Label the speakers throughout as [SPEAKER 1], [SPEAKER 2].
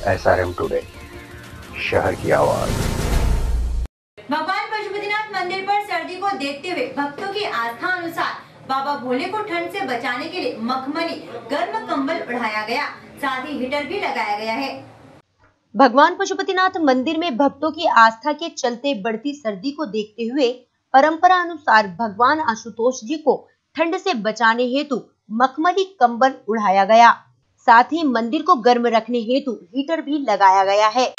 [SPEAKER 1] SRM today, शहर की आवाज।
[SPEAKER 2] भगवान पशुपतिनाथ मंदिर पर सर्दी को देखते हुए भक्तों की आस्था अनुसार बाबा भोले को ठंड से बचाने के लिए मखमली गर्म कंबल ओढ़ाया गया, साथ ही हीटर भी लगाया गया है।
[SPEAKER 3] भगवान पशुपतिनाथ मंदिर में भक्तों की आस्था के चलते बढ़ती सर्दी को देखते हुए परंपरा अनुसार भगवान आशुतोष जी को ठंड से बचाने हेतु मखमली कंबल उड़ाया गया, साथ ही मंदिर को गर्म रखने हेतु हीटर भी लगाया गया है।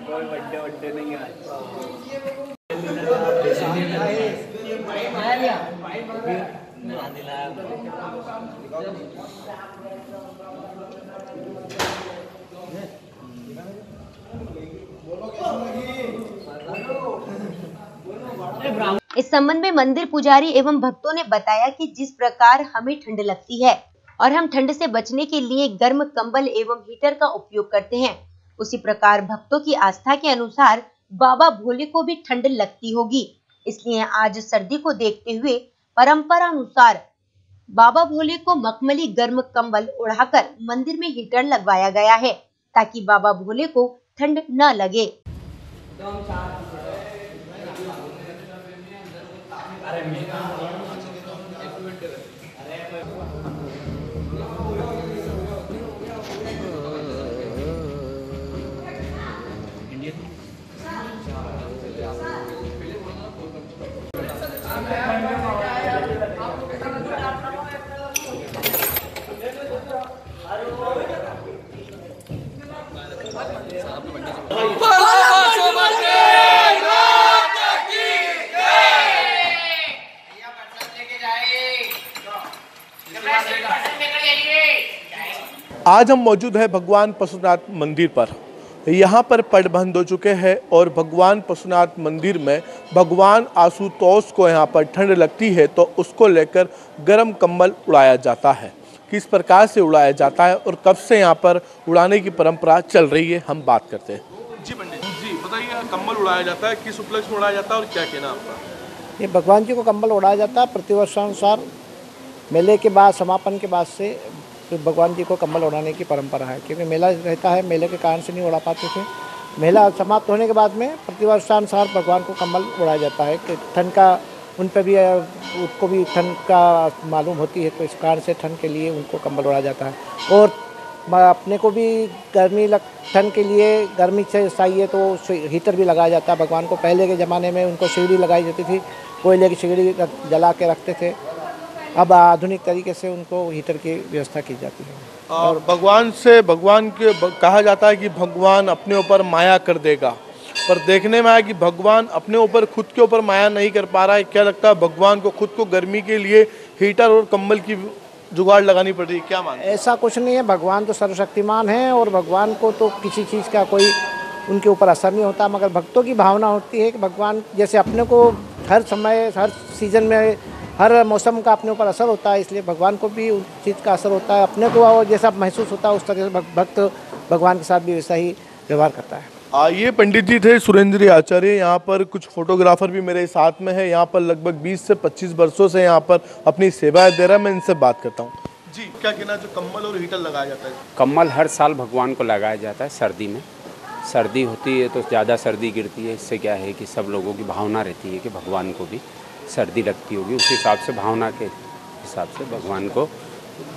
[SPEAKER 4] कोई बड्डे नहीं है।
[SPEAKER 3] इस संबंध में मंदिर पुजारी एवं भक्तों ने बताया कि जिस प्रकार हमें ठंड लगती है और हम ठंड से बचने के लिए गर्म कंबल एवं हीटर का उपयोग करते हैं, उसी प्रकार भक्तों की आस्था के अनुसार बाबा भोले को भी ठंड लगती होगी। इसलिए आज सर्दी को देखते हुए परंपरा अनुसार बाबा भोले को मखमली गर्म कंबल ओढ़ाकर मंदिर में हीटर लगवाया गया है, ताकि बाबा भोले को ठंड न लगे।
[SPEAKER 5] आज हम मौजूद हैं भगवान पशुपतिनाथ मंदिर पर। यहाँ पर पट बंद हो चुके हैं और भगवान पशुपतिनाथ मंदिर में भगवान आशुतोष को यहाँ पर ठंड लगती है तो उसको लेकर गर्म कंबल उड़ाया जाता है। किस प्रकार से उड़ाया जाता है और कब से यहाँ पर उड़ाने की परंपरा चल रही है, हम बात करते हैं। जी पंडित जी बताइए, कंबल उड़ाया जाता है, किस उपलक्ष्य में उड़ाया जाता है और क्या कहना आपका?
[SPEAKER 6] ये भगवान जी को कंबल उड़ाया जाता है प्रतिवर्षानुसार। मेले के बाद, समापन के बाद से फिर भगवान जी को कंबल उड़ाने की परंपरा है, क्योंकि मेला रहता है, मेले के कारण से नहीं उड़ा पाते थे। मेला समाप्त होने के बाद में प्रतिवर्षानुसार भगवान को कंबल उड़ाया जाता है कि ठंड का उन पर भी, उसको भी ठंड का मालूम होती है, तो इस कारण से ठंड के लिए उनको कंबल उड़ाया जाता है। और अपने को भी ठंड के लिए गर्मी से चाहिए तो हीटर भी लगाया जाता है। भगवान को पहले के ज़माने में उनको सिगड़ी लगाई जाती थी, कोयले की सिगड़ी जला के रखते थे। अब आधुनिक तरीके से उनको हीटर की व्यवस्था की जाती है।
[SPEAKER 5] और भगवान के कहा जाता है कि भगवान अपने ऊपर माया कर देगा, पर देखने में आया कि भगवान अपने ऊपर खुद के ऊपर माया नहीं कर पा रहा है। क्या लगता है भगवान को खुद को गर्मी के लिए हीटर और कंबल की जुगाड़ लगानी पड़ रही है, क्या मानते हैं?
[SPEAKER 6] ऐसा कुछ नहीं है, भगवान तो सर्वशक्तिमान है और भगवान को तो किसी चीज़ का कोई उनके ऊपर असर नहीं होता, मगर भक्तों की भावना होती है कि भगवान जैसे अपने को हर समय, हर सीजन में, हर मौसम का अपने ऊपर असर होता है, इसलिए भगवान को भी उस चीज़ का असर होता है। अपने को और जैसा महसूस होता है उस तरह से भक्त भगवान के साथ भी वैसा ही व्यवहार करता है।
[SPEAKER 5] ये पंडित जी थे सुरेंद्र आचार्य। यहाँ पर कुछ फोटोग्राफर भी मेरे साथ में है। यहाँ पर लगभग 20 से 25 वर्षों से यहाँ पर अपनी सेवाएं दे रहा है। मैं इनसे बात करता हूँ। जी क्या कहना, जो कम्बल और हीटर लगाया जाता है?
[SPEAKER 7] कम्बल हर साल भगवान को लगाया जाता है सर्दी में। सर्दी होती है तो ज़्यादा सर्दी गिरती है, इससे क्या है कि सब लोगों की भावना रहती है कि भगवान को भी सर्दी लगती होगी, उस हिसाब से भावना के हिसाब से भगवान को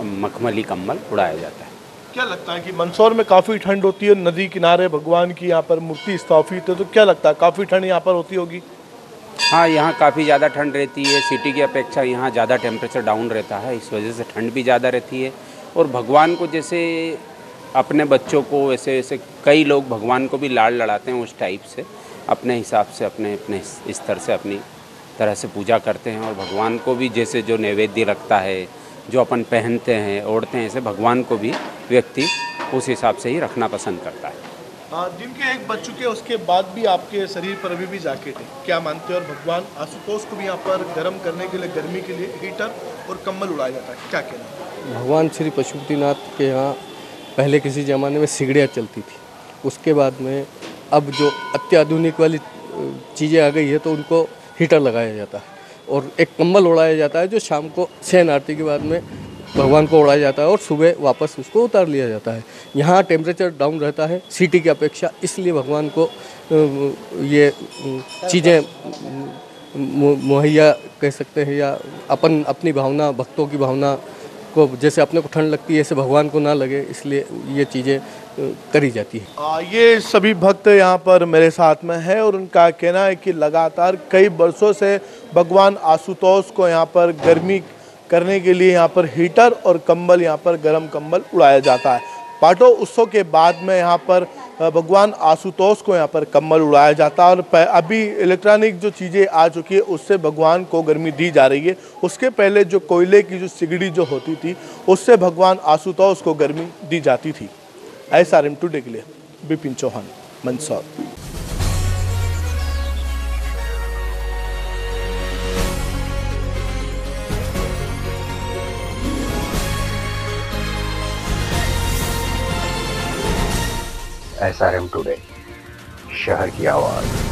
[SPEAKER 7] मखमली कम्बल उड़ाया जाता है।
[SPEAKER 5] क्या लगता है कि मंदसौर में काफ़ी ठंड होती है, नदी किनारे भगवान की यहाँ पर मूर्ति स्थापित है, तो क्या लगता है काफ़ी ठंड यहाँ पर होती होगी?
[SPEAKER 7] हाँ, यहाँ काफ़ी ज़्यादा ठंड रहती है। सिटी की अपेक्षा यहाँ ज़्यादा टेम्परेचर डाउन रहता है, इस वजह से ठंड भी ज़्यादा रहती है। और भगवान को जैसे अपने बच्चों को ऐसे ऐसे कई लोग भगवान को भी लाड़ लड़ाते हैं, उस टाइप से अपने हिसाब से अपने अपने स्तर से अपनी तरह से पूजा करते हैं। और भगवान को भी जैसे जो नैवेद्य लगता है, जो अपन पहनते हैं ओढ़ते हैं, ऐसे भगवान को भी व्यक्ति उस हिसाब से ही रखना पसंद करता है।
[SPEAKER 5] दिन के 1 बज चुके उसके बाद भी आपके शरीर पर अभी भी जैकेट है, क्या मानते हैं? और भगवान आशुतोष को भी यहाँ पर गर्म करने के लिए, गर्मी के लिए हीटर और कंबल उड़ाया जाता है, क्या कहना?
[SPEAKER 8] भगवान श्री पशुपतिनाथ के यहाँ पहले किसी ज़माने में सिगड़ियाँ चलती थी, उसके बाद में अब जो अत्याधुनिक वाली चीज़ें आ गई है तो उनको हीटर लगाया जाता है और एक कंबल उड़ाया जाता है जो शाम को शयन आरती के बाद में भगवान को उड़ाया जाता है और सुबह वापस उसको उतार लिया जाता है। यहाँ टेम्परेचर डाउन रहता है सिटी की अपेक्षा, इसलिए भगवान को ये चीज़ें मुहैया कह सकते हैं, या अपन अपनी भावना, भक्तों की भावना को जैसे अपने को ठंड लगती है ऐसे भगवान को ना लगे, इसलिए ये चीज़ें करी जाती है।
[SPEAKER 5] ये सभी भक्त यहाँ पर मेरे साथ में है और उनका कहना है कि लगातार कई वर्षों से भगवान आशुतोष को यहाँ पर गर्मी करने के लिए यहाँ पर हीटर और कंबल, यहाँ पर गर्म कंबल उड़ाया जाता है। पाटो उत्सव के बाद में यहाँ पर भगवान आशुतोष को यहाँ पर कंबल उड़ाया जाता है और अभी इलेक्ट्रॉनिक जो चीज़ें आ चुकी है उससे भगवान को गर्मी दी जा रही है। उसके पहले जो कोयले की जो सिगड़ी जो होती थी उससे भगवान आशुतोष को गर्मी दी जाती थी। SRM टुडे के लिए विपिन चौहान, मंदसौर।
[SPEAKER 1] SRM टुडे, शहर की आवाज़।